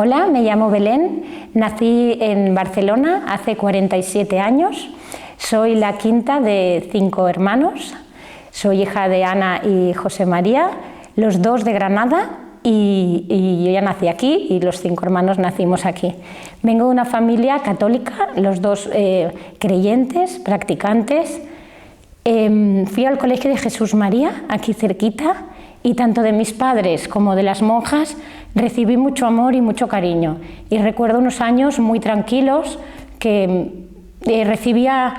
Hola, me llamo Belén, nací en Barcelona hace 47 años, soy la quinta de 5 hermanos, soy hija de Ana y José María, los dos de Granada y yo ya nací aquí y los 5 hermanos nacimos aquí. Vengo de una familia católica, los dos creyentes, practicantes. Fui al Colegio de Jesús María, aquí cerquita, y tanto de mis padres como de las monjas recibí mucho amor y mucho cariño. Y recuerdo unos años muy tranquilos que recibía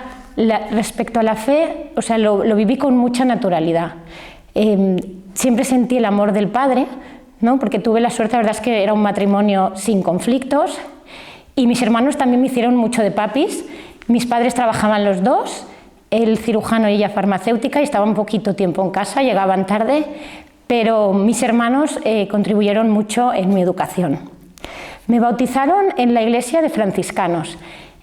respecto a la fe, o sea, lo viví con mucha naturalidad. Siempre sentí el amor del Padre, ¿no? Porque tuve la suerte, la verdad es que era un matrimonio sin conflictos, y mis hermanos también me hicieron mucho de papis. Mis padres trabajaban los dos, él cirujano y ella farmacéutica, y estaba un poquito tiempo en casa, llegaban tarde, pero mis hermanos contribuyeron mucho en mi educación. Me bautizaron en la iglesia de franciscanos.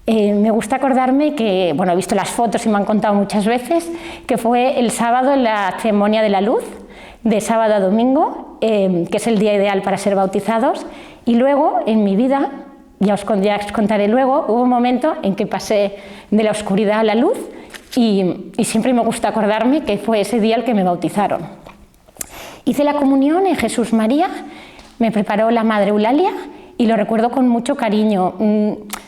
Me gusta acordarme que, bueno, he visto las fotos y me han contado muchas veces, que fue el sábado en la ceremonia de la luz, de sábado a domingo, que es el día ideal para ser bautizados, y luego en mi vida, ya os contaré luego, hubo un momento en que pasé de la oscuridad a la luz y siempre me gusta acordarme que fue ese día el que me bautizaron. Hice la comunión en Jesús María, me preparó la Madre Eulalia y lo recuerdo con mucho cariño.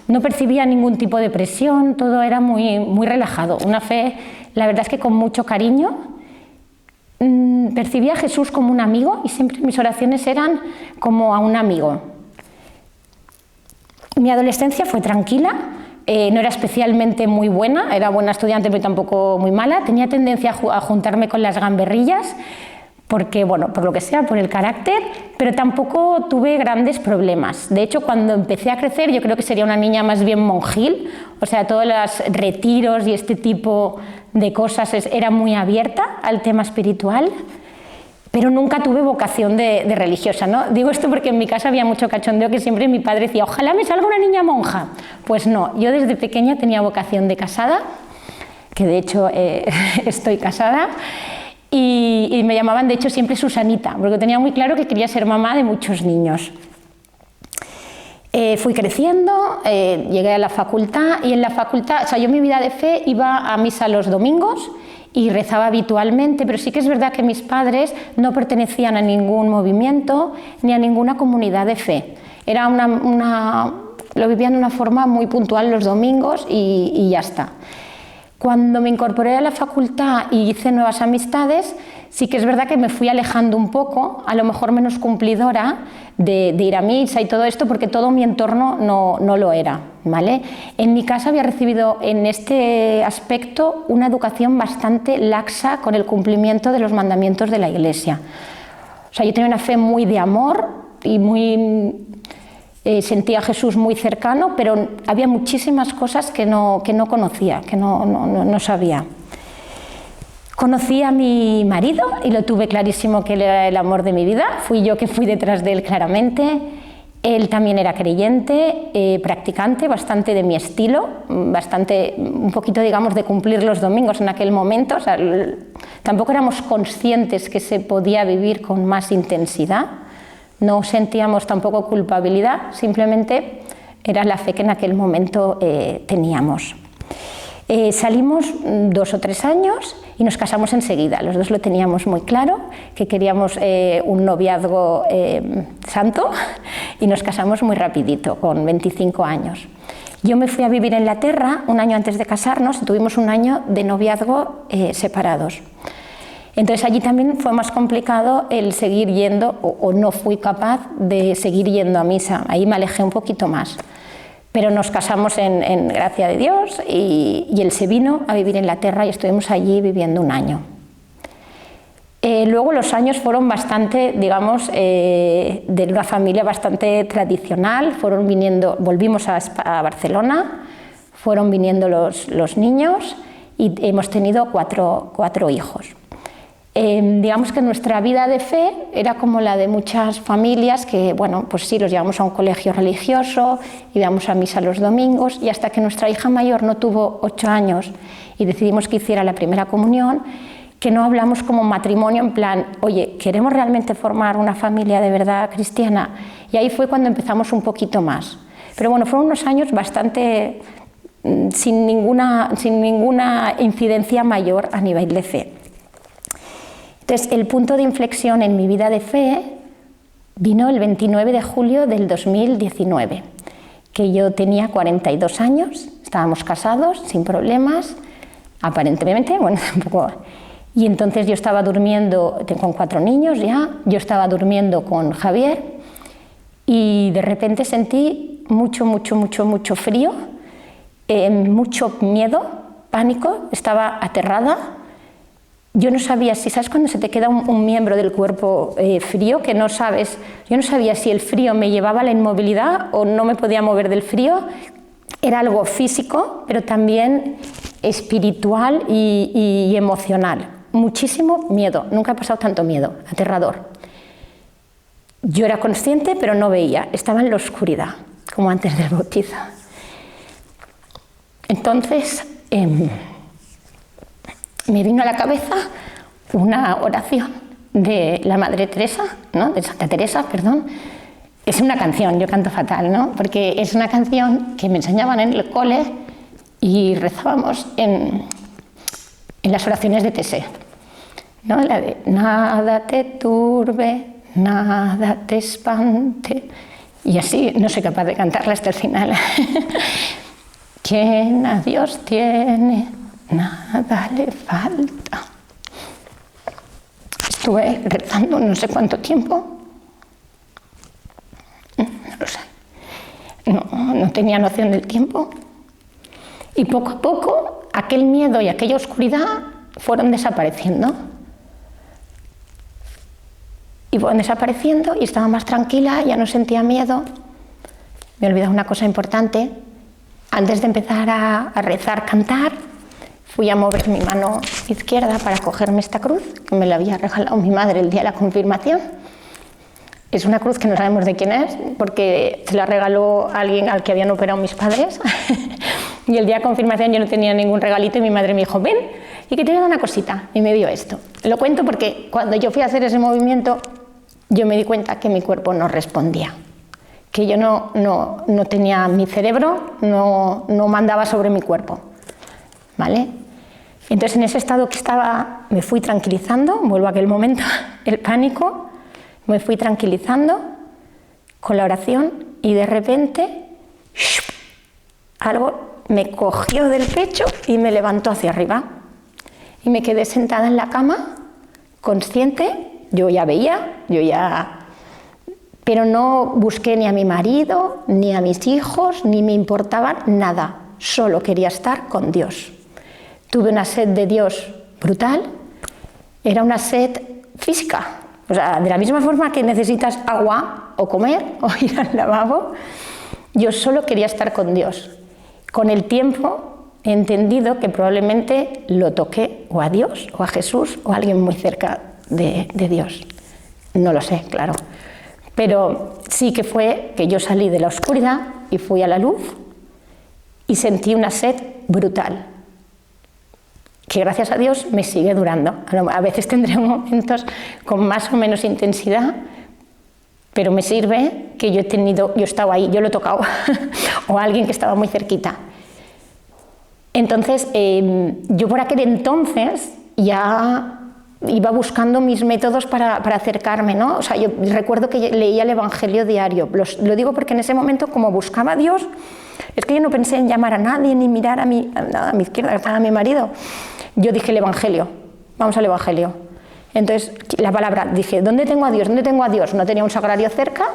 No percibía ningún tipo de presión, todo era muy relajado. Una fe, la verdad es que con mucho cariño. Percibía a Jesús como un amigo y siempre mis oraciones eran como a un amigo. Mi adolescencia fue tranquila, no era especialmente muy buena, era buena estudiante pero tampoco muy mala. Tenía tendencia a juntarme con las gamberrillas, porque, bueno, por lo que sea, por el carácter, pero tampoco tuve grandes problemas. De hecho, cuando empecé a crecer, yo creo que sería una niña más bien monjil, o sea, todos los retiros y este tipo de cosas era muy abierta al tema espiritual, pero nunca tuve vocación de religiosa, ¿no? Digo esto porque en mi casa había mucho cachondeo, que siempre mi padre decía, ojalá me salga una niña monja. Pues no, yo desde pequeña tenía vocación de casada, que de hecho estoy casada, y me llamaban de hecho siempre Susanita, porque tenía muy claro que quería ser mamá de muchos niños. Fui creciendo, llegué a la facultad y en la facultad, o sea, yo en mi vida de fe iba a misa los domingos y rezaba habitualmente, pero sí que es verdad que mis padres no pertenecían a ningún movimiento ni a ninguna comunidad de fe. Era lo vivían de una forma muy puntual los domingos y ya está. Cuando me incorporé a la facultad y hice nuevas amistades, sí que es verdad que me fui alejando un poco, a lo mejor menos cumplidora, de ir a misa y todo esto, porque todo mi entorno no lo era, ¿vale? En mi casa había recibido en este aspecto una educación bastante laxa con el cumplimiento de los mandamientos de la Iglesia. O sea, yo tenía una fe muy de amor y sentía a Jesús muy cercano, pero había muchísimas cosas que no conocía, que no sabía. Conocí a mi marido y lo tuve clarísimo que él era el amor de mi vida. Fui yo que fui detrás de él claramente. Él también era creyente, practicante, bastante de mi estilo, un poquito, digamos, de cumplir los domingos en aquel momento. O sea, tampoco éramos conscientes que se podía vivir con más intensidad. No sentíamos tampoco culpabilidad, simplemente era la fe que en aquel momento teníamos. Salimos 2 o 3 años y nos casamos enseguida. Los dos lo teníamos muy claro, que queríamos un noviazgo santo, y nos casamos muy rapidito, con 25 años. Yo me fui a vivir en Inglaterra un año antes de casarnos y tuvimos un año de noviazgo separados. Entonces allí también fue más complicado el seguir yendo, o no fui capaz de seguir yendo a misa. Ahí me alejé un poquito más. Pero nos casamos en gracia de Dios y él se vino a vivir en Inglaterra y estuvimos allí viviendo un año. Luego los años fueron bastante, digamos, de una familia bastante tradicional. Volvimos a Barcelona, fueron viniendo los niños y hemos tenido cuatro hijos. Digamos que nuestra vida de fe era como la de muchas familias que, bueno, pues sí, los llevamos a un colegio religioso, íbamos a misa los domingos, y hasta que nuestra hija mayor no tuvo 8 años y decidimos que hiciera la primera comunión, que no hablamos como matrimonio en plan, oye, ¿queremos realmente formar una familia de verdad cristiana? Y ahí fue cuando empezamos un poquito más. Pero bueno, fueron unos años bastante sin ninguna incidencia mayor a nivel de fe. Entonces, el punto de inflexión en mi vida de fe vino el 29 de julio del 2019, que yo tenía 42 años, estábamos casados, sin problemas, aparentemente, bueno, tampoco. Y entonces yo estaba durmiendo, con 4 niños ya, yo estaba durmiendo con Javier y de repente sentí mucho frío, mucho miedo, pánico, estaba aterrada. Yo no sabía si, ¿sabes cuando se te queda un miembro del cuerpo frío que no sabes? Yo no sabía si el frío me llevaba a la inmovilidad o no me podía mover del frío. Era algo físico, pero también espiritual y emocional. Muchísimo miedo, nunca he pasado tanto miedo, aterrador. Yo era consciente, pero no veía, estaba en la oscuridad, como antes del bautizo. Entonces, me vino a la cabeza una oración de la Madre Teresa, ¿no? De Santa Teresa, perdón. Es una canción, yo canto fatal, ¿no? Porque es una canción que me enseñaban en el cole y rezábamos en las oraciones de TSE, ¿no? La de nada te turbe, nada te espante, y así no soy capaz de cantarla hasta el final. Quien a Dios tiene, nada le falta. Estuve rezando no sé cuánto tiempo, no lo sé, no tenía noción del tiempo, y poco a poco aquel miedo y aquella oscuridad fueron desapareciendo. Y fueron desapareciendo y estaba más tranquila, ya no sentía miedo. Me he olvidado una cosa importante. Antes de empezar a rezar, cantar, fui a mover mi mano izquierda para cogerme esta cruz, que me la había regalado mi madre el día de la confirmación. Es una cruz que no sabemos de quién es, porque se la regaló alguien al que habían operado mis padres. Y el día de la confirmación yo no tenía ningún regalito y mi madre me dijo, ven, y que te voy a dar una cosita. Y me dio esto. Lo cuento porque cuando yo fui a hacer ese movimiento, yo me di cuenta que mi cuerpo no respondía. Que yo no tenía, mi cerebro no mandaba sobre mi cuerpo, ¿vale? Entonces en ese estado que estaba me fui tranquilizando, vuelvo a aquel momento, el pánico, me fui tranquilizando con la oración y de repente algo me cogió del pecho y me levantó hacia arriba y me quedé sentada en la cama, consciente, yo ya veía, pero no busqué ni a mi marido, ni a mis hijos, ni me importaba nada. Solo quería estar con Dios. Tuve una sed de Dios brutal. Era una sed física. O sea, de la misma forma que necesitas agua o comer o ir al lavabo, yo solo quería estar con Dios. Con el tiempo he entendido que probablemente lo toqué o a Dios o a Jesús o a alguien muy cerca de Dios. No lo sé, claro. Pero sí que fue que yo salí de la oscuridad y fui a la luz y sentí una sed brutal, que gracias a Dios me sigue durando. A veces tendré momentos con más o menos intensidad, pero me sirve que yo he estado ahí, yo lo he tocado, o alguien que estaba muy cerquita. Entonces, yo por aquel entonces ya iba buscando mis métodos para acercarme, ¿no? O sea, yo recuerdo que leía el Evangelio diario. Lo digo porque en ese momento, como buscaba a Dios, es que yo no pensé en llamar a nadie ni mirar a mi izquierda, estaba a mi marido. Yo dije el Evangelio, vamos al Evangelio. Entonces, la palabra, dije, ¿dónde tengo a Dios? ¿Dónde tengo a Dios? No tenía un sagrario cerca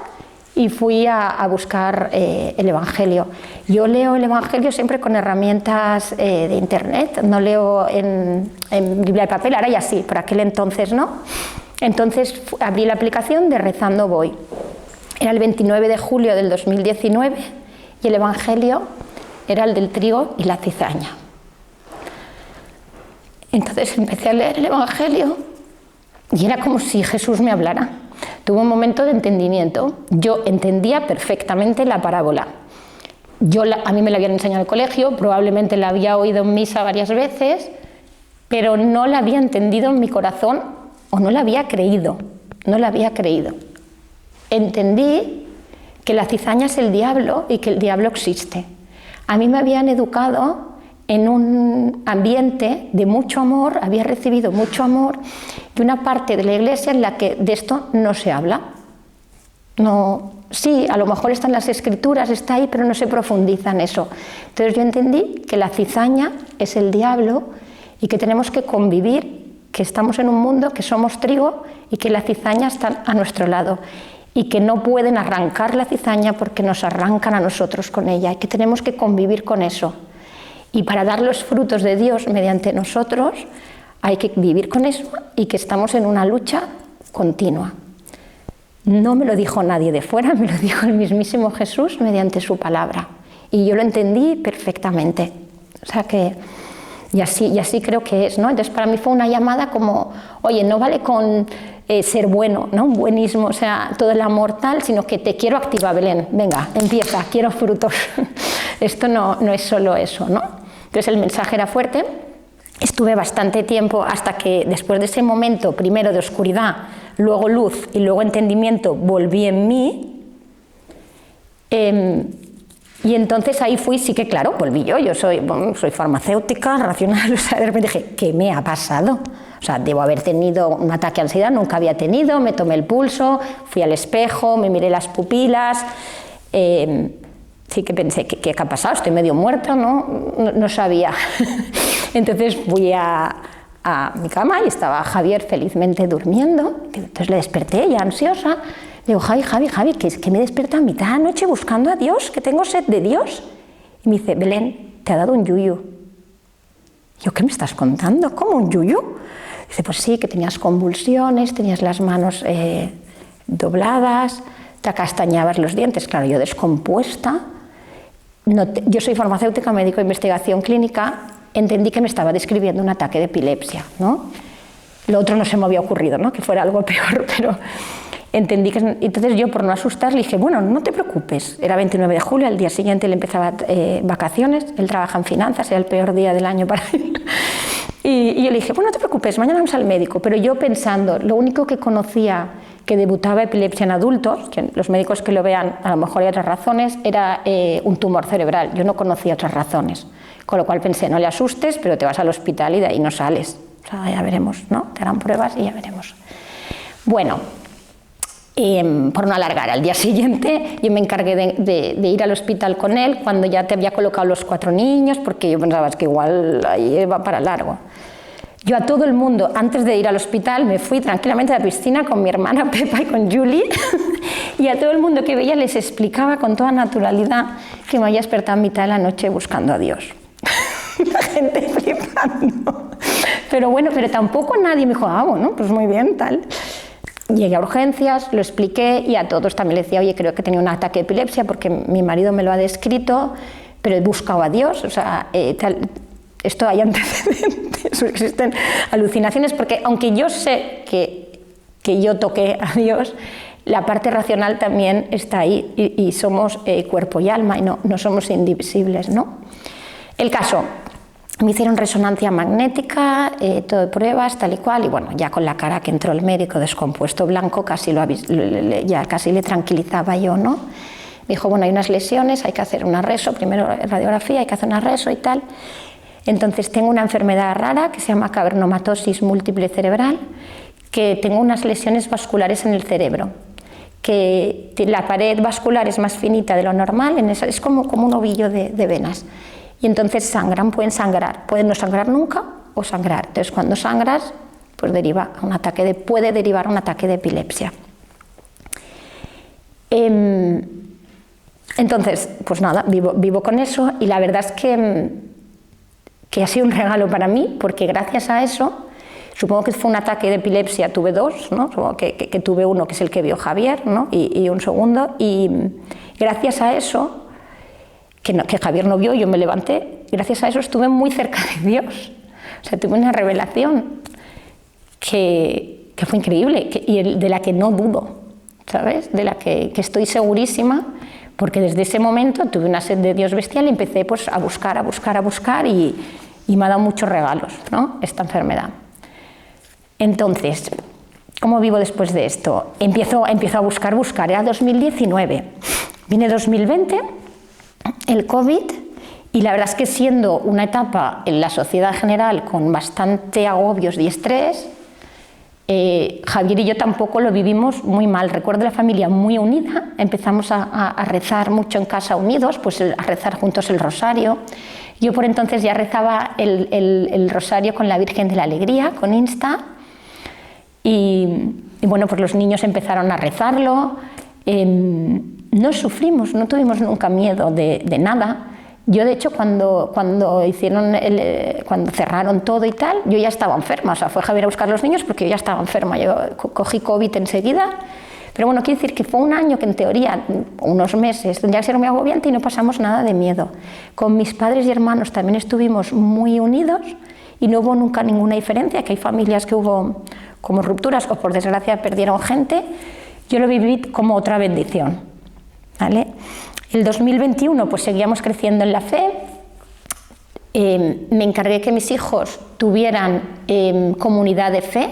y fui a buscar el Evangelio. Yo leo el Evangelio siempre con herramientas de internet, no leo en Biblia de papel, ahora ya sí, por aquel entonces no. Entonces abrí la aplicación de Rezando Voy. Era el 29 de julio del 2019 y el Evangelio era el del trigo y la cizaña. Entonces empecé a leer el Evangelio y era como si Jesús me hablara. Tuve un momento de entendimiento. Yo entendía perfectamente la parábola. A mí me la habían enseñado en el colegio, probablemente la había oído en misa varias veces, pero no la había entendido en mi corazón o no la había creído, no la había creído. Entendí que la cizaña es el diablo y que el diablo existe. A mí me habían educado en un ambiente de mucho amor, había recibido mucho amor de una parte de la iglesia en la que de esto no se habla. No, sí, a lo mejor están las escrituras, está ahí, pero no se profundiza en eso. Entonces yo entendí que la cizaña es el diablo y que tenemos que convivir, que estamos en un mundo, que somos trigo y que la cizaña está a nuestro lado y que no pueden arrancar la cizaña porque nos arrancan a nosotros con ella y que tenemos que convivir con eso. Y para dar los frutos de Dios mediante nosotros hay que vivir con eso y que estamos en una lucha continua. No me lo dijo nadie de fuera, me lo dijo el mismísimo Jesús mediante su palabra. Y yo lo entendí perfectamente. O sea que, y así creo que es, ¿no? Entonces para mí fue una llamada como, oye, no vale con ser bueno, ¿no? Un buenismo, o sea, todo el amor tal, sino que te quiero activa, Belén, venga, empieza, quiero frutos. Esto no es solo eso, ¿no? Entonces el mensaje era fuerte. Estuve bastante tiempo hasta que después de ese momento, primero de oscuridad, luego luz y luego entendimiento, volví en mí. Y entonces ahí fui, sí que claro, volví yo soy farmacéutica, racional, o sea, de repente dije, ¿qué me ha pasado? O sea, debo haber tenido un ataque de ansiedad, nunca había tenido, me tomé el pulso, fui al espejo, me miré las pupilas, sí que pensé, ¿qué ha pasado? Estoy medio muerta, no sabía. Entonces fui a mi cama y estaba Javier felizmente durmiendo, entonces le desperté ya ansiosa. Digo, Javi, que me despierto a mitad de la noche buscando a Dios, que tengo sed de Dios. Y me dice, Belén, te ha dado un yuyu. Yo, ¿qué me estás contando? ¿Cómo un yuyu? Dice, pues sí, que tenías convulsiones, tenías las manos dobladas, te acastañabas los dientes. Claro, yo descompuesta. Yo soy farmacéutica, médico de investigación clínica, entendí que me estaba describiendo un ataque de epilepsia, ¿no? Lo otro no se me había ocurrido, ¿no? Que fuera algo peor, pero entendí que... Entonces yo, por no asustar, le dije, bueno, no te preocupes. Era 29 de julio, al día siguiente él empezaba vacaciones, él trabaja en finanzas, era el peor día del año para él. Y yo le dije, bueno, no te preocupes, mañana vamos al médico. Pero yo pensando, lo único que conocía que debutaba epilepsia en adultos, que los médicos que lo vean, a lo mejor hay otras razones, era un tumor cerebral. Yo no conocía otras razones. Con lo cual pensé, no le asustes, pero te vas al hospital y de ahí no sales. O sea, ya veremos, ¿no? Te harán pruebas y ya veremos. Bueno, por no alargar, al día siguiente yo me encargué de ir al hospital con él cuando ya te había colocado los 4 niños, porque yo pensaba que igual ahí va para largo. Yo a todo el mundo, antes de ir al hospital, me fui tranquilamente a la piscina con mi hermana Pepa y con Julie, y a todo el mundo que veía les explicaba con toda naturalidad que me había despertado a mitad de la noche buscando a Dios. La gente flipando. Pero bueno, pero tampoco nadie me dijo, bueno, pues muy bien, tal. Llegué a urgencias, lo expliqué y a todos también les decía, oye, creo que tenía un ataque de epilepsia porque mi marido me lo ha descrito, pero he buscado a Dios, o sea, esto hay antecedentes, existen alucinaciones, porque aunque yo sé que yo toqué a Dios, la parte racional también está ahí y somos cuerpo y alma y no somos indivisibles, ¿no? El caso, me hicieron resonancia magnética, todo de pruebas, tal y cual, y bueno, ya con la cara que entró el médico descompuesto blanco, ya casi le tranquilizaba yo, ¿no? Me dijo, bueno, hay unas lesiones, hay que hacer una reso, primero radiografía, hay que hacer una reso y tal. Entonces tengo una enfermedad rara que se llama cavernomatosis múltiple cerebral, que tengo unas lesiones vasculares en el cerebro, que la pared vascular es más finita de lo normal, es como un ovillo de venas. Y entonces sangran, pueden no sangrar nunca o sangrar. Entonces cuando sangras, pues puede derivar a un ataque de epilepsia. Entonces, pues nada, vivo con eso y la verdad es que ha sido un regalo para mí, porque gracias a eso, supongo que fue un ataque de epilepsia, tuve 2, ¿no? Supongo que tuve uno que es el que vio Javier, ¿no? y un segundo, y gracias a eso, que Javier no vio, yo me levanté, gracias a eso estuve muy cerca de Dios, o sea, tuve una revelación que fue increíble y de la que no dudo, ¿sabes? De la que estoy segurísima, porque desde ese momento tuve una sed de Dios bestial y empecé pues a buscar y me ha dado muchos regalos, ¿no?, esta enfermedad. Entonces, ¿cómo vivo después de esto? Empiezo a buscar, era 2019, viene 2020, el COVID, y la verdad es que siendo una etapa en la sociedad en general con bastante agobios y estrés, Javier y yo tampoco lo vivimos muy mal. Recuerdo la familia muy unida, empezamos a rezar mucho en casa unidos, pues a rezar juntos el rosario. Yo por entonces ya rezaba el rosario con la Virgen de la Alegría, con Insta, y bueno, pues los niños empezaron a rezarlo. No sufrimos, no tuvimos nunca miedo de nada. Yo, de hecho, cuando cerraron todo y tal, yo ya estaba enferma. O sea, fue Javier a buscar a los niños porque yo ya estaba enferma. Yo cogí COVID enseguida. Pero bueno, quiero decir que fue un año que en teoría, unos meses, tendría que ser muy agobiante y no pasamos nada de miedo. Con mis padres y hermanos también estuvimos muy unidos y no hubo nunca ninguna diferencia, que hay familias que hubo como rupturas o por desgracia perdieron gente. Yo lo viví como otra bendición, ¿vale? El 2021 pues seguíamos creciendo en la fe. Me encargué que mis hijos tuvieran comunidad de fe,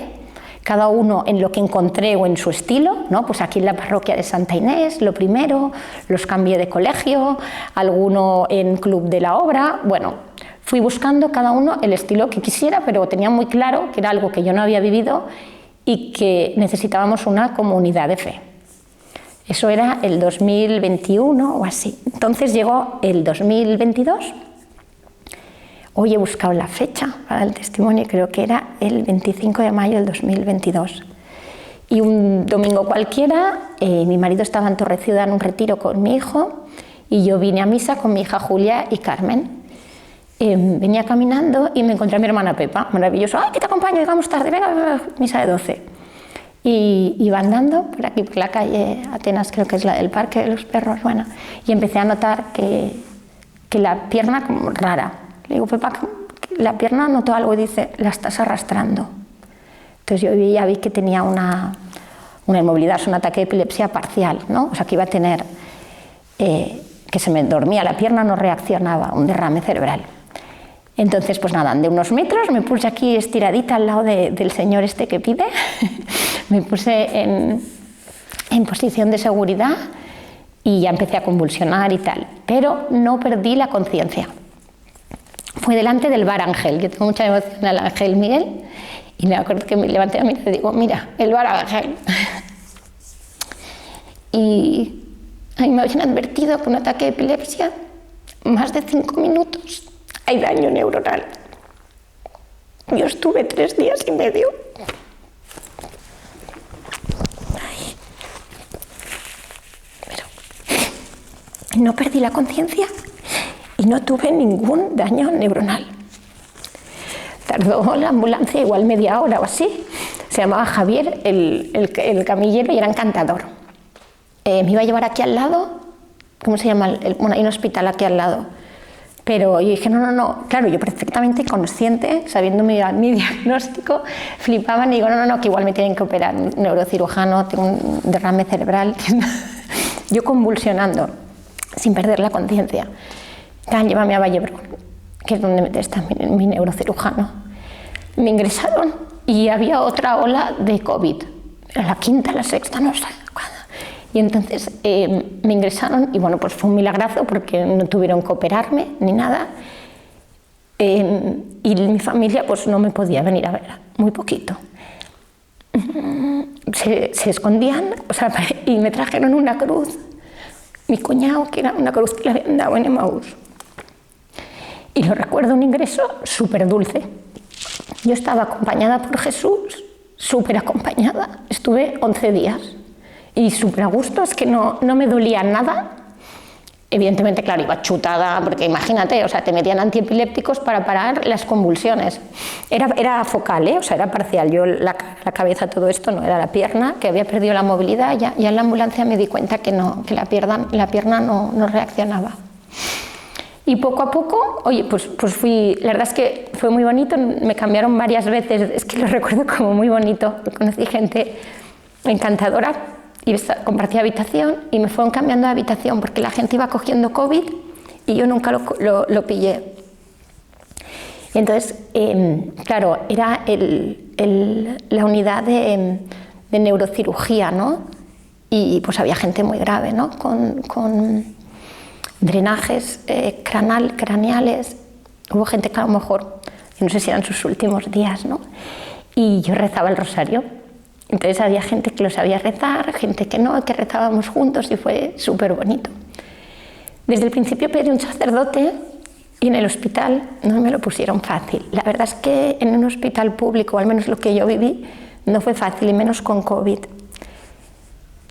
cada uno en lo que encontré o en su estilo, ¿no? Pues aquí en la parroquia de Santa Inés, lo primero, los cambié de colegio, alguno en Club de la Obra. Bueno, fui buscando cada uno el estilo que quisiera, pero tenía muy claro que era algo que yo no había vivido y que necesitábamos una comunidad de fe. Eso era el 2021 o así. Entonces llegó el 2022. Hoy he buscado la fecha para el testimonio, creo que era el 25 de mayo del 2022. Y un domingo cualquiera, mi marido estaba en Torreciudad en un retiro con mi hijo y yo vine a misa con mi hija Julia y Carmen. Venía caminando y me encontré a mi hermana Pepa, maravilloso. ¡Ay, que te acompaño! Llegamos tarde, venga, misa de 12. Y iba andando por aquí, por la calle Atenas, creo que es la del Parque de los Perros, bueno, y empecé a notar que la pierna como rara. Le digo, Pepa, la pierna notó algo y dice, la estás arrastrando. Entonces yo ya vi que tenía una inmovilidad, un ataque de epilepsia parcial, ¿no? O sea, que iba a tener, que se me dormía, la pierna no reaccionaba, un derrame cerebral. Entonces, pues nada, andé unos metros, me puse aquí estiradita al lado del señor este que pide, me puse en posición de seguridad y ya empecé a convulsionar y tal, pero no perdí la conciencia. Fue delante del bar Ángel, yo tengo mucha devoción al Ángel Miguel, y me acuerdo que me levanté a mirar y digo, mira, el bar Ángel. Y a mí me habían advertido que un ataque de epilepsia, más de 5 minutos, hay daño neuronal. Yo estuve 3 días y medio. Pero no perdí la conciencia y no tuve ningún daño neuronal. Tardó la ambulancia igual media hora o así. Se llamaba Javier, el camillero, y era encantador. Me iba a llevar aquí al lado, ¿cómo se llama? Bueno, hay un hospital aquí al lado. Pero yo dije, no, claro, yo perfectamente consciente, sabiendo mi diagnóstico, flipaban y digo, no, que igual me tienen que operar, un neurocirujano, tengo un derrame cerebral. Yo convulsionando, sin perder la conciencia. Llévame a Vallebrón, que es donde está mi neurocirujano. Me ingresaron y había otra ola de COVID, era la 5ª, la 6ª, no sé cuándo. Y entonces me ingresaron y bueno, pues fue un milagrazo porque no tuvieron que operarme ni nada. Y mi familia pues no me podía venir a ver, muy poquito. Se escondían, o sea, y me trajeron una cruz, mi cuñado, que era una cruz que le habían dado en Emaús. Y lo recuerdo, un ingreso súper dulce. Yo estaba acompañada por Jesús, súper acompañada, estuve 11 días. Y súper a gusto, es que no me dolía nada. Evidentemente, claro, iba chutada, porque imagínate, o sea, te metían antiepilépticos para parar las convulsiones. Era focal, o sea, era parcial. Yo la cabeza, todo esto, no era la pierna, que había perdido la movilidad. Ya en la ambulancia me di cuenta que la pierna no reaccionaba. Y poco a poco, oye, pues fui, la verdad es que fue muy bonito, me cambiaron varias veces, es que lo recuerdo como muy bonito. Conocí gente encantadora. Y compartí habitación y me fueron cambiando de habitación porque la gente iba cogiendo COVID y yo nunca lo pillé. Y entonces, claro, era la unidad de neurocirugía, ¿no? Y pues había gente muy grave, ¿no? Con drenajes craneales. Hubo gente que a lo mejor, no sé si eran sus últimos días, ¿no? Y yo rezaba el rosario. Entonces había gente que lo sabía rezar, gente que no, que rezábamos juntos y fue súper bonito. Desde el principio pedí un sacerdote y en el hospital no me lo pusieron fácil. La verdad es que en un hospital público, al menos lo que yo viví, no fue fácil, y menos con COVID.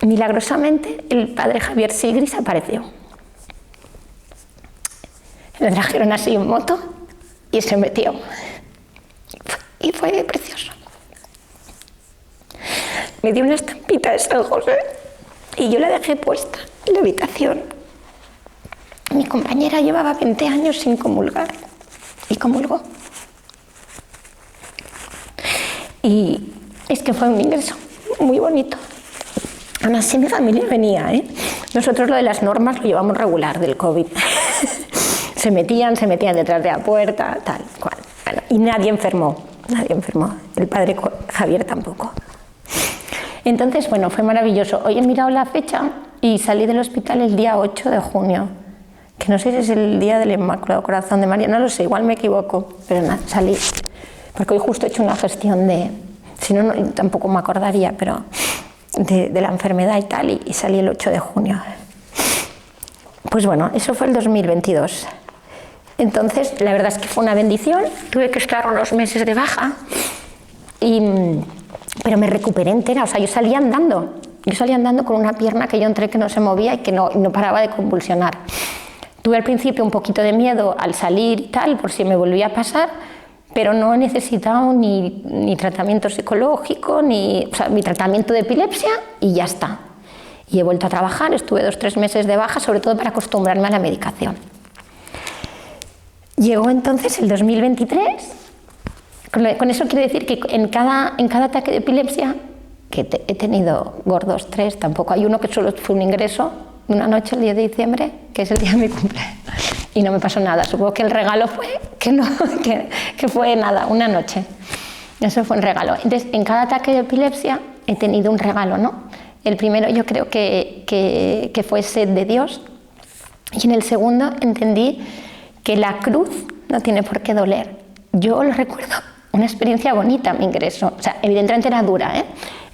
Milagrosamente, el padre Javier Sigris apareció. Le trajeron así en moto y se metió. Y fue precioso. Me dio una estampita de San José y yo la dejé puesta en la habitación. Mi compañera llevaba 20 años sin comulgar y comulgó. Y es que fue un ingreso muy bonito. Aún así mi familia venía, ¿eh? Nosotros lo de las normas lo llevamos regular del COVID. se metían detrás de la puerta, tal cual. Bueno, y nadie enfermó. El padre Javier tampoco. Entonces, bueno, fue maravilloso. Hoy he mirado la fecha y salí del hospital el día 8 de junio, que no sé si es el día del Inmaculado Corazón de María, no lo sé, igual me equivoco, pero nada, salí. Porque hoy justo he hecho una gestión si no, tampoco me acordaría, pero de la enfermedad y tal, y salí el 8 de junio. Pues bueno, eso fue el 2022. Entonces, la verdad es que fue una bendición. Tuve que estar unos meses de baja, pero me recuperé entera. O sea, yo salía andando con una pierna que yo entré que no se movía y que no paraba de convulsionar. Tuve al principio un poquito de miedo al salir y tal, por si me volvía a pasar, pero no he necesitado ni tratamiento psicológico, o sea, mi tratamiento de epilepsia y ya está. Y he vuelto a trabajar, estuve 2 o 3 meses de baja, sobre todo para acostumbrarme a la medicación. Llegó entonces el 2023, con eso quiero decir que en cada ataque de epilepsia, que he tenido gordos 3, tampoco hay uno que solo fue un ingreso, una noche el 10 de diciembre, que es el día de mi cumpleaños, y no me pasó nada. Supongo que el regalo fue que fue nada, una noche. Eso fue un regalo. Entonces, en cada ataque de epilepsia he tenido un regalo, ¿no? El primero yo creo que fue sed de Dios, y en el segundo entendí que la cruz no tiene por qué doler. Yo lo recuerdo, una experiencia bonita mi ingreso. O sea, evidentemente era dura, ¿eh?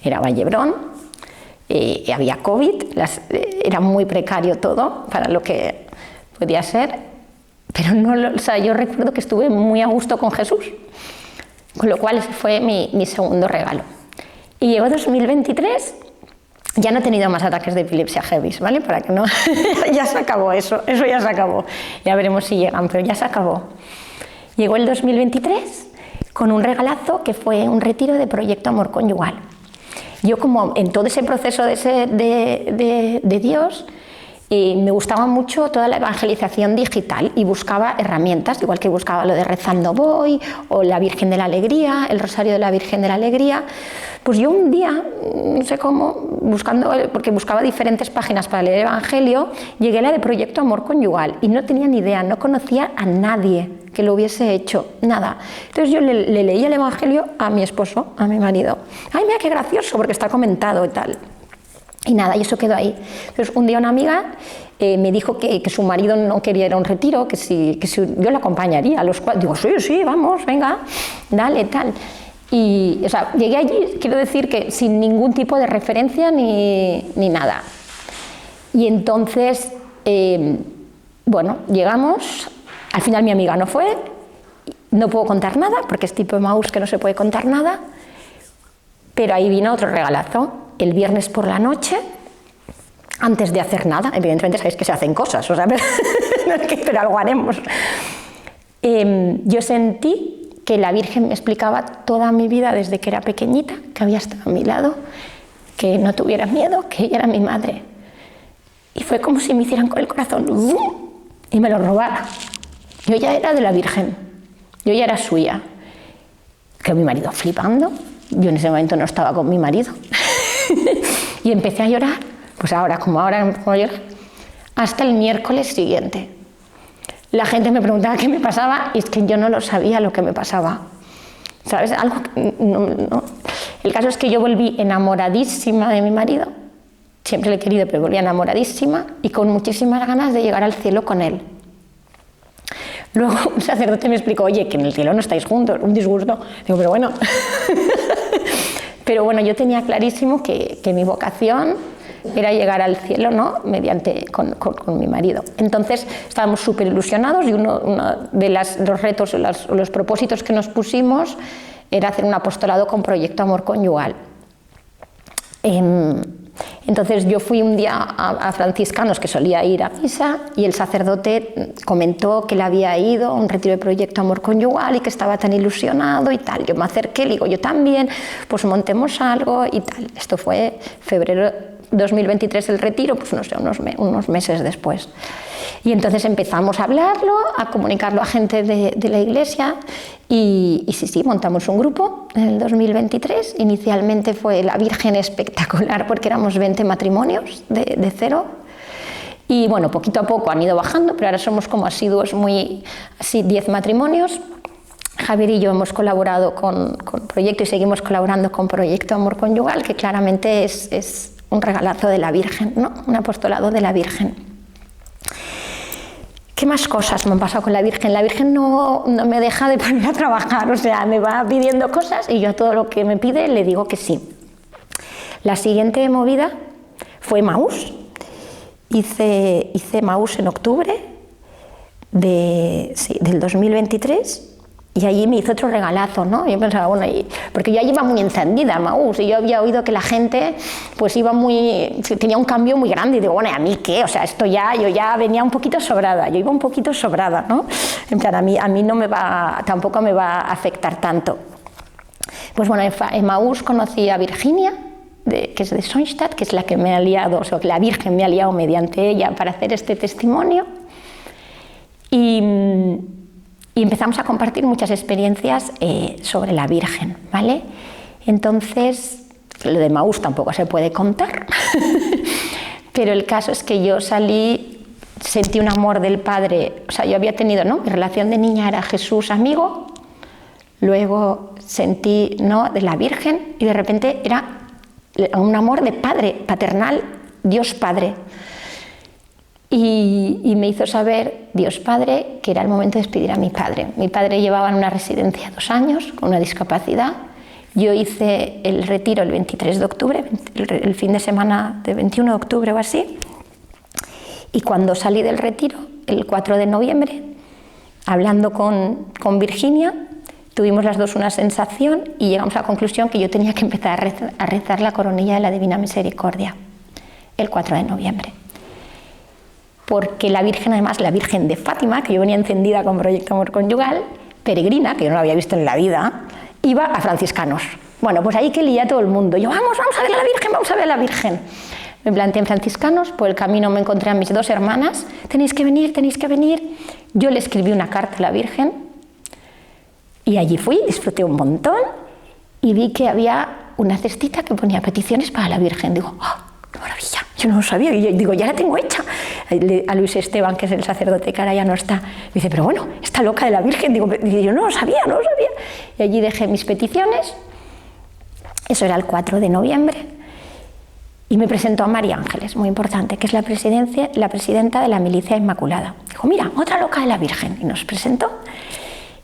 Era Vallebrón, había COVID, era muy precario todo para lo que podía ser, pero o sea, yo recuerdo que estuve muy a gusto con Jesús, con lo cual ese fue mi segundo regalo. Y llegó 2023, ya no he tenido más ataques de epilepsia heavy, ¿vale? Para que no, ya se acabó eso ya se acabó, ya veremos si llegan, pero ya se acabó. Llegó el 2023 con un regalazo que fue un retiro de Proyecto Amor Conyugal. Yo, como en todo ese proceso de Dios, me gustaba mucho toda la evangelización digital y buscaba herramientas, igual que buscaba lo de Rezando Voy o la Virgen de la Alegría, el Rosario de la Virgen de la Alegría. Pues yo un día, no sé cómo, porque buscaba diferentes páginas para leer el Evangelio, llegué a la de Proyecto Amor Conyugal y no tenía ni idea, no conocía a nadie que lo hubiese hecho, nada. Entonces yo le leí el Evangelio a mi esposo, a mi marido. ¡Ay, mira qué gracioso! Porque está comentado y tal. Y nada, y eso quedó ahí. Entonces un día una amiga me dijo que su marido no quería ir a un retiro, que si yo le acompañaría a los 4. Digo, sí, vamos, venga, dale, tal. Y, o sea, llegué allí, quiero decir que sin ningún tipo de referencia ni nada. Y entonces, bueno, llegamos, al final mi amiga no fue, no puedo contar nada, porque es tipo Maús que no se puede contar nada, pero ahí vino otro regalazo. El viernes por la noche, antes de hacer nada, evidentemente sabéis que se hacen cosas, o sea, pero algo haremos. Yo sentí que la Virgen me explicaba toda mi vida desde que era pequeñita, que había estado a mi lado, que no tuviera miedo, que ella era mi madre. Y fue como si me hicieran con el corazón y me lo robara. Yo ya era de la Virgen, yo ya era suya. Que mi marido flipando, yo en ese momento no estaba con mi marido. Y empecé a llorar, pues ahora no puedo llorar, hasta el miércoles siguiente. La gente me preguntaba qué me pasaba y es que yo no lo sabía lo que me pasaba. ¿Sabes? Algo no. El caso es que yo volví enamoradísima de mi marido, siempre le he querido, pero volví enamoradísima y con muchísimas ganas de llegar al cielo con él. Luego un sacerdote me explicó, oye, que en el cielo no estáis juntos, un disgusto. Digo, pero bueno. Pero bueno, yo tenía clarísimo que mi vocación era llegar al cielo, ¿no? Con mi marido. Entonces estábamos súper ilusionados y uno de los retos o los propósitos que nos pusimos era hacer un apostolado con Proyecto Amor Conyugal. Entonces yo fui un día a franciscanos, que solía ir a misa, y el sacerdote comentó que él había ido a un retiro de Proyecto Amor Conyugal y que estaba tan ilusionado y tal. Yo me acerqué, le digo, yo también, pues montemos algo y tal. Esto fue febrero 2023 el retiro, pues no sé, unos meses después. Y entonces empezamos a hablarlo, a comunicarlo a gente de la iglesia y sí, montamos un grupo en el 2023. Inicialmente fue La Virgen Espectacular porque éramos 20 matrimonios de cero. Y bueno, poquito a poco han ido bajando, pero ahora somos como asiduos, así 10 matrimonios. Javier y yo hemos colaborado con Proyecto y seguimos colaborando con Proyecto Amor Conyugal, que claramente es un regalazo de la Virgen, ¿no? Un apostolado de la Virgen. ¿Qué más cosas me han pasado con la Virgen? La Virgen no me deja de poner a trabajar, o sea, me va pidiendo cosas y yo a todo lo que me pide le digo que sí. La siguiente movida fue Emaús. Hice Emaús en octubre del 2023. Y allí me hizo otro regalazo, ¿no? Yo pensaba, bueno, porque yo allí iba muy encendida a Emaús y yo había oído que la gente pues tenía un cambio muy grande y digo, bueno, ¿y a mí qué? O sea, yo ya venía un poquito sobrada, yo iba un poquito sobrada, ¿no? En plan, a mí tampoco me va a afectar tanto. Pues bueno, en Emaús conocí a Virginia, que es de Sonstadt, que es la que me ha liado, o sea, que la Virgen me ha liado mediante ella para hacer este testimonio. Y empezamos a compartir muchas experiencias sobre la Virgen, ¿vale? Entonces, lo de Emaús tampoco se puede contar, pero el caso es que yo sentí un amor del Padre, o sea, yo había tenido, ¿no? Mi relación de niña era Jesús amigo, luego sentí, ¿no? De la Virgen y de repente era un amor de Padre, paternal, Dios Padre. Y me hizo saber Dios Padre que era el momento de despedir a mi padre. Mi padre llevaba en una residencia 2 años con una discapacidad. Yo hice el retiro el 23 de octubre, el fin de semana del 21 de octubre o así. Y cuando salí del retiro, el 4 de noviembre, hablando con Virginia, tuvimos las dos una sensación y llegamos a la conclusión que yo tenía que empezar a rezar la coronilla de la Divina Misericordia el 4 de noviembre. Porque la Virgen, además, la Virgen de Fátima, que yo venía encendida con Proyecto Amor Conyugal, peregrina, que yo no la había visto en la vida, iba a franciscanos. Bueno, pues ahí que lía todo el mundo. Yo, vamos a ver a la Virgen, vamos a ver a la Virgen. Me planteé en franciscanos, por el camino me encontré a mis 2 hermanas, tenéis que venir, tenéis que venir. Yo le escribí una carta a la Virgen y allí fui, disfruté un montón y vi que había una cestita que ponía peticiones para la Virgen. Digo, ¡oh, qué maravilla! Yo no lo sabía, y yo digo, ya la tengo hecha. A Luis Esteban, que es el sacerdote que ahora ya no está, me dice, pero bueno, está loca de la Virgen. Digo, yo no lo sabía. Y allí dejé mis peticiones, eso era el 4 de noviembre, y me presentó a María Ángeles, muy importante, que es la presidenta de la Milicia Inmaculada. Dijo, mira, otra loca de la Virgen, y nos presentó,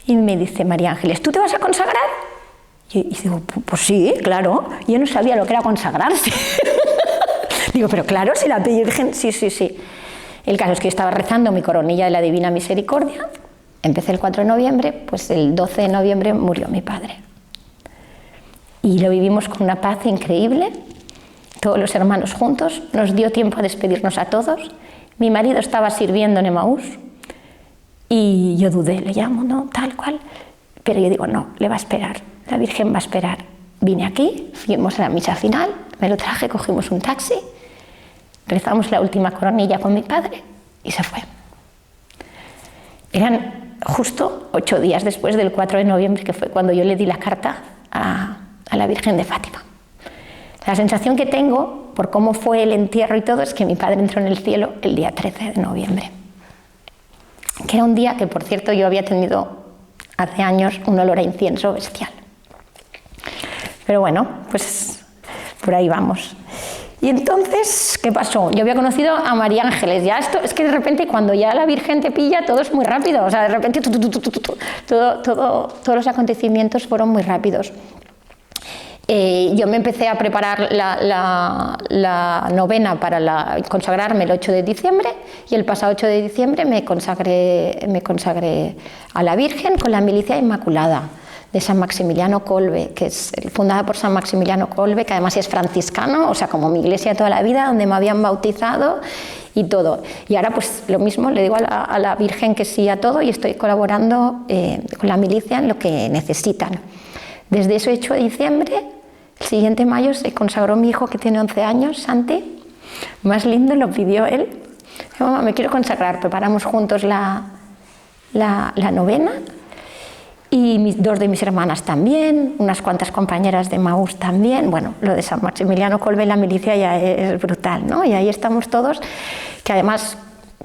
y me dice María Ángeles, ¿tú te vas a consagrar? Y digo, pues sí, claro, yo no sabía lo que era consagrarse. Digo, pero claro, si la Virgen, sí. El caso es que yo estaba rezando mi coronilla de la Divina Misericordia, empecé el 4 de noviembre, pues el 12 de noviembre murió mi padre. Y lo vivimos con una paz increíble, todos los hermanos juntos, nos dio tiempo a despedirnos a todos. Mi marido estaba sirviendo en Emaús y yo dudé, le llamo, ¿no? Tal cual, pero yo digo, no, le va a esperar, la Virgen va a esperar. Vine aquí, fuimos a la misa final, me lo traje, cogimos un taxi, rezamos la última coronilla con mi padre y se fue. Eran justo 8 días después del 4 de noviembre, que fue cuando yo le di la carta a la Virgen de Fátima. La sensación que tengo, por cómo fue el entierro y todo, es que mi padre entró en el cielo el día 13 de noviembre. que era un día que, por cierto, yo había tenido hace años un olor a incienso bestial. Pero bueno, pues por ahí vamos. Y entonces, ¿qué pasó? Yo había conocido a María Ángeles. Ya esto es que de repente cuando ya la Virgen te pilla, todo es muy rápido. O sea, de repente todos los acontecimientos fueron muy rápidos. Yo me empecé a preparar la novena para consagrarme el 8 de diciembre y el pasado 8 de diciembre me consagré a la Virgen con la Milicia Inmaculada de San Maximiliano Kolbe, que es fundada por San Maximiliano Kolbe, que además es franciscano, o sea, como mi iglesia toda la vida, donde me habían bautizado y todo. Y ahora pues lo mismo, le digo a la Virgen que sí a todo y estoy colaborando con la milicia en lo que necesitan. Desde ese 8 de diciembre, el siguiente mayo, se consagró mi hijo que tiene 11 años, Santi, más lindo, lo pidió él. Dijo, mamá, me quiero consagrar, preparamos juntos la novena. Y dos de mis hermanas también, unas cuantas compañeras de Maús también. Bueno, lo de San Maximiliano Kolbe en la milicia ya es brutal, ¿no? Y ahí estamos todos, que además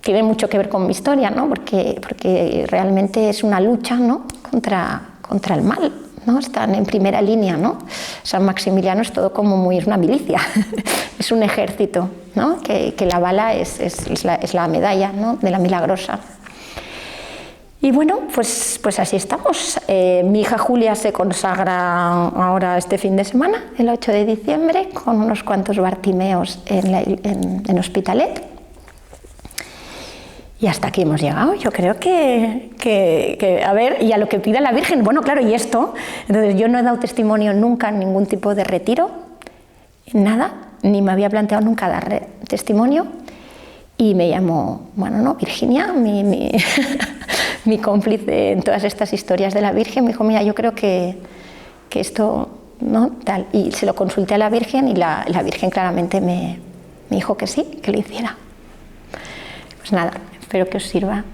tiene mucho que ver con mi historia, ¿no? Porque realmente es una lucha, ¿no? contra el mal, ¿no? Están en primera línea, ¿no? San Maximiliano es todo como muy, es una milicia, es un ejército, ¿no? Que la bala es la medalla, ¿no? De la Milagrosa. Y bueno, pues así estamos. Mi hija Julia se consagra ahora este fin de semana, el 8 de diciembre, con unos cuantos Bartimeos en Hospitalet. Y hasta aquí hemos llegado. Yo creo que a ver, y a lo que pida la Virgen, bueno, claro, y esto, entonces yo no he dado testimonio nunca en ningún tipo de retiro, nada, ni me había planteado nunca dar testimonio. Y me llamó, bueno, no, Virginia, mi cómplice en todas estas historias de la Virgen, me dijo, mira, yo creo que esto, ¿no? Tal. Y se lo consulté a la Virgen y la Virgen claramente me dijo que sí, que lo hiciera. Pues nada, espero que os sirva.